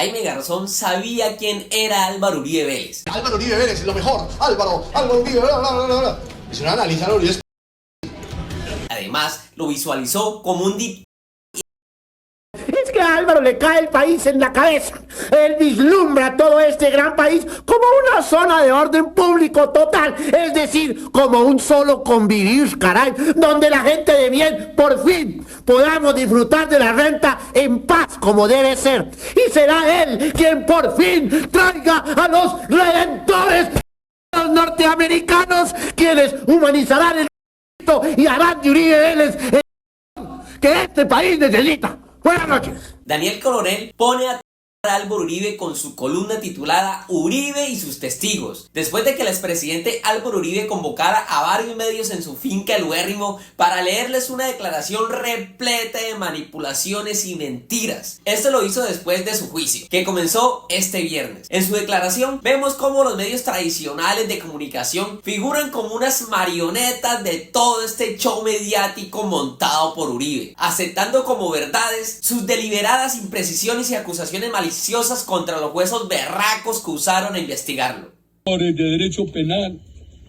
Jaime Garzón sabía quién era Álvaro Uribe Vélez. Álvaro Uribe Vélez es lo mejor. Álvaro Uribe, bla, bla, bla, bla. Y si no analizan a Uribe. Además, lo visualizó como un dictador. Es que a Álvaro le cae el país en la cabeza. Él vislumbra todo este gran país como una zona de orden público total. Es decir, como un solo convivir, caray, donde la gente de bien, por fin, podamos disfrutar de la renta en paz como debe ser. Y será él quien por fin traiga a los redentores, a los norteamericanos, quienes humanizarán el y harán de Uribe Vélez que este país necesita. Buenas noches. Daniel Coronel pone a Álvaro Uribe con su columna titulada Uribe y sus testigos, después de que el expresidente Álvaro Uribe convocara a varios medios en su finca El Huérrimo para leerles una declaración repleta de manipulaciones y mentiras. Esto lo hizo después de su juicio, que comenzó este viernes. En su declaración vemos cómo los medios tradicionales de comunicación figuran como unas marionetas de todo este show mediático montado por Uribe, aceptando como verdades sus deliberadas imprecisiones y acusaciones maliciosas contra los jueces berracos que usaron a investigarlo. De derecho penal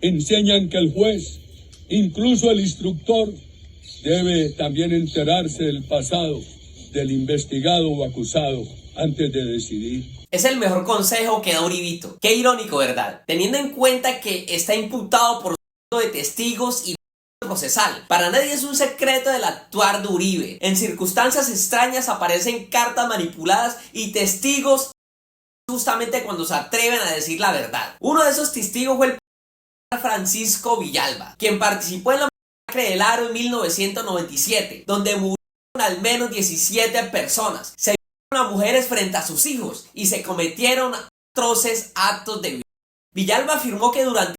enseñan que el juez, incluso el instructor, debe también enterarse del pasado del investigado o acusado antes de decidir. Es el mejor consejo que da Uribito. Qué irónico, ¿verdad? Teniendo en cuenta que está imputado por de testigos y procesal. Para nadie es un secreto del actuar de Uribe. En circunstancias extrañas aparecen cartas manipuladas y testigos justamente cuando se atreven a decir la verdad. Uno de esos testigos fue el Francisco Villalba, quien participó en la masacre del Aro en 1997, donde murieron al menos 17 personas. Se violaron a mujeres frente a sus hijos y se cometieron atroces actos de violencia. Villalba afirmó que durante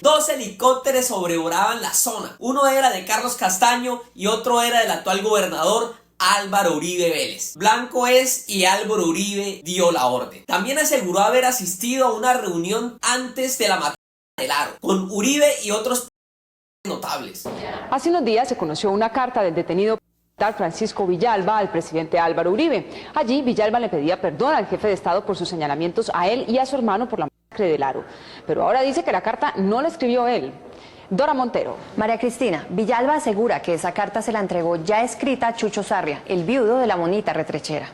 dos helicópteros sobrevolaban la zona. Uno era de Carlos Castaño y otro era del actual gobernador Álvaro Uribe Vélez. Blanco es y Álvaro Uribe dio la orden. También aseguró haber asistido a una reunión antes de la matanza del Aro con Uribe y otros notables. Hace unos días se conoció una carta del detenido Francisco Villalba al presidente Álvaro Uribe. Allí Villalba le pedía perdón al jefe de Estado por sus señalamientos a él y a su hermano por la masacre del Aro. Pero ahora dice que la carta no la escribió él. Dora Montero. María Cristina, Villalba asegura que esa carta se la entregó ya escrita a Chucho Sarria, el viudo de la monita retrechera.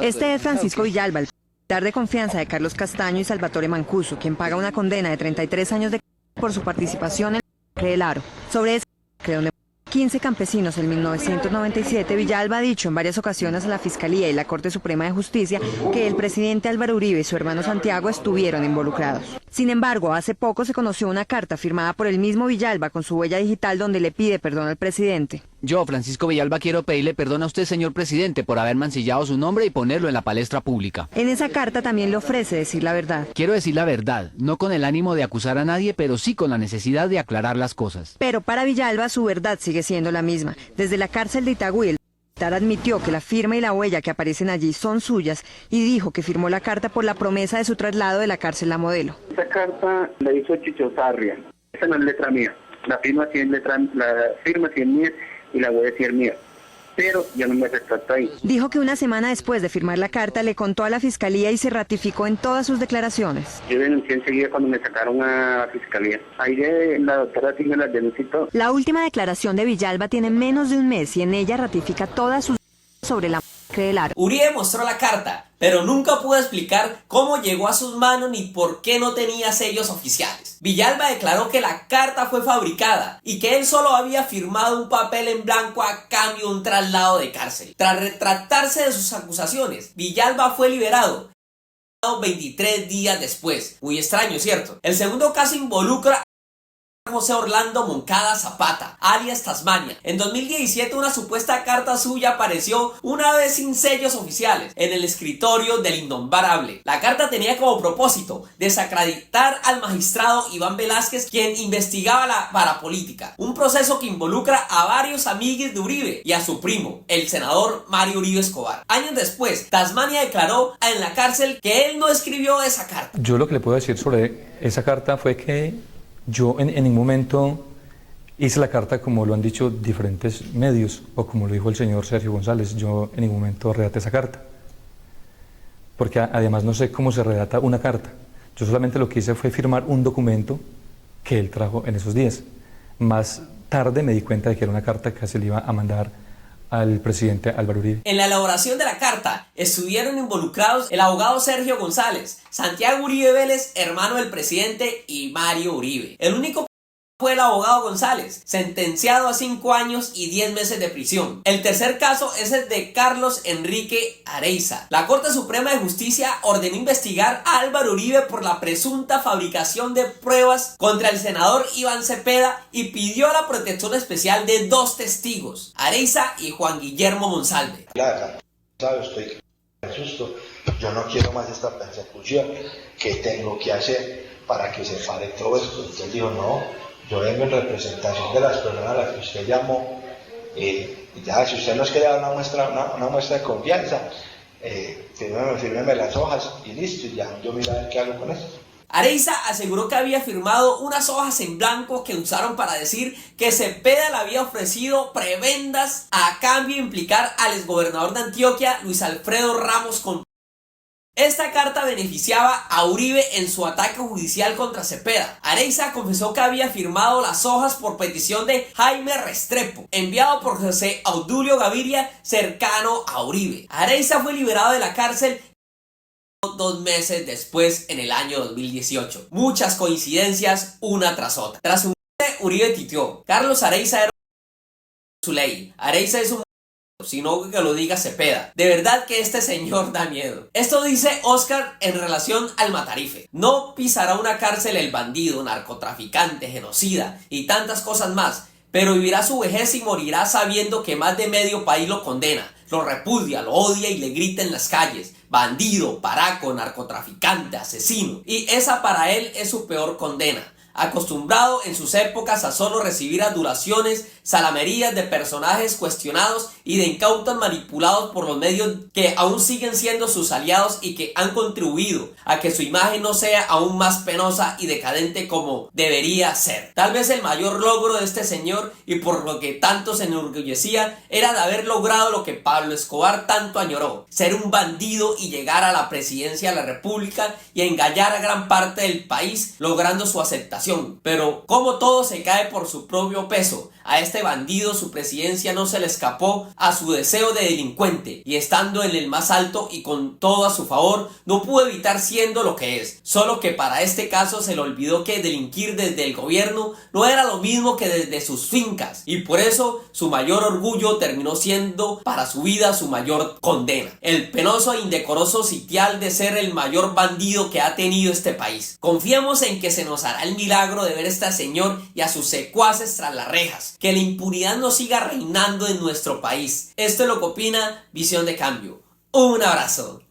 Este es Francisco Villalba, el militar de confianza de Carlos Castaño y Salvatore Mancuso, quien paga una condena de 33 años de cárcel por su participación en la masacre del Aro. Sobre esa masacre donde 15 campesinos en 1997, Villalba ha dicho en varias ocasiones a la Fiscalía y la Corte Suprema de Justicia que el presidente Álvaro Uribe y su hermano Santiago estuvieron involucrados. Sin embargo, hace poco se conoció una carta firmada por el mismo Villalba con su huella digital donde le pide perdón al presidente. Yo, Francisco Villalba, quiero pedirle perdón a usted, señor presidente, por haber mancillado su nombre y ponerlo en la palestra pública. En esa carta también le ofrece decir la verdad. Quiero decir la verdad, no con el ánimo de acusar a nadie, pero sí con la necesidad de aclarar las cosas. Pero para Villalba su verdad sigue siendo la misma. Desde la cárcel de Itagüí, el militar admitió que la firma y la huella que aparecen allí son suyas y dijo que firmó la carta por la promesa de su traslado de la cárcel La Modelo. Esa carta la hizo Chucho Sarria. Esa no es letra mía. La firma sí es mía y la huella sí es mía. Pero ya no me retracto ahí. Dijo que una semana después de firmar la carta le contó a la Fiscalía y se ratificó en todas sus declaraciones. Yo denuncié enseguida cuando me sacaron a la Fiscalía. Ahí la doctora tiene las denuncias y todo. La última declaración de Villalba tiene menos de un mes y en ella ratifica todas sus sobre la masacre del Aro. Uribe mostró la carta, pero nunca pudo explicar cómo llegó a sus manos ni por qué no tenía sellos oficiales. Villalba declaró que la carta fue fabricada y que él solo había firmado un papel en blanco a cambio de un traslado de cárcel. Tras retractarse de sus acusaciones, Villalba fue liberado 23 días después. Muy extraño, ¿cierto? El segundo caso involucra José Orlando Moncada Zapata, alias Tasmania. En 2017 una supuesta carta suya apareció una vez sin sellos oficiales en el escritorio del innombrable. La carta tenía como propósito desacreditar al magistrado Iván Velázquez, quien investigaba la parapolítica, un proceso que involucra a varios amigues de Uribe y a su primo, el senador Mario Uribe Escobar. Años después, Tasmania declaró en la cárcel que él no escribió esa carta. Yo lo que le puedo decir sobre esa carta fue que yo en ningún momento hice la carta como lo han dicho diferentes medios o como lo dijo el señor Sergio González. Yo en ningún momento redacté esa carta. porque además no sé cómo se redacta una carta. Yo solamente lo que hice fue firmar un documento que él trajo en esos días. Más tarde me di cuenta de que era una carta que se le iba a mandar al presidente Álvaro Uribe. En la elaboración de la carta estuvieron involucrados el abogado Sergio González, Santiago Uribe Vélez, hermano del presidente, y Mario Uribe. El único fue el abogado González, sentenciado a 5 años y 10 meses de prisión. El tercer caso es el de Carlos Enrique Areiza. La Corte Suprema de Justicia ordenó investigar a Álvaro Uribe por la presunta fabricación de pruebas contra el senador Iván Cepeda y pidió la protección especial de 2 testigos, Areiza y Juan Guillermo Monsalve. Estoy susto. Yo no quiero más esta persecución. ¿Qué tengo que hacer para que se pare todo esto? Entonces dijo, no. Yo vengo en representación de las personas a las que usted llamó, ya si usted nos quiere dar una muestra de confianza, fírmeme las hojas y listo, y ya yo miro a ver qué hago con esto. Areiza aseguró que había firmado unas hojas en blanco que usaron para decir que Cepeda le había ofrecido prebendas a cambio de implicar al exgobernador de Antioquia, Luis Alfredo Ramos Contreras. Esta carta beneficiaba a Uribe en su ataque judicial contra Cepeda. Areiza confesó que había firmado las hojas por petición de Jaime Restrepo, enviado por José Audulio Gaviria, cercano a Uribe. Areiza fue liberado de la cárcel 2 meses después, en el año 2018. Muchas coincidencias, una tras otra. Tras su muerte, Uribe titió. Carlos Areiza era su ley. Areiza es un sino que lo diga Cepeda. De verdad que este señor da miedo. Esto dice Oscar en relación al Matarife. No pisará una cárcel el bandido, narcotraficante, genocida y tantas cosas más, pero vivirá su vejez y morirá sabiendo que más de medio país lo condena, lo repudia, lo odia y le grita en las calles: bandido, paraco, narcotraficante, asesino. Y esa para él es su peor condena. Acostumbrado en sus épocas a solo recibir adulaciones, salamerías de personajes cuestionados y de incautos manipulados por los medios que aún siguen siendo sus aliados y que han contribuido a que su imagen no sea aún más penosa y decadente como debería ser. Tal vez el mayor logro de este señor, y por lo que tanto se enorgullecía, era de haber logrado lo que Pablo Escobar tanto añoró: ser un bandido y llegar a la presidencia de la República y engañar a gran parte del país, logrando su aceptación. Pero como todo se cae por su propio peso, a este bandido su presidencia no se le escapó a su deseo de delincuente, y estando en el más alto y con todo a su favor, no pudo evitar siendo lo que es. Solo que para este caso se le olvidó que delinquir desde el gobierno no era lo mismo que desde sus fincas, y por eso su mayor orgullo terminó siendo para su vida su mayor condena: el penoso e indecoroso sitial de ser el mayor bandido que ha tenido este país. Confiemos en que se nos hará el milagro de ver a este señor y a sus secuaces tras las rejas, que la impunidad no siga reinando en nuestro país. Esto es lo que opina Visión de Cambio. Un abrazo.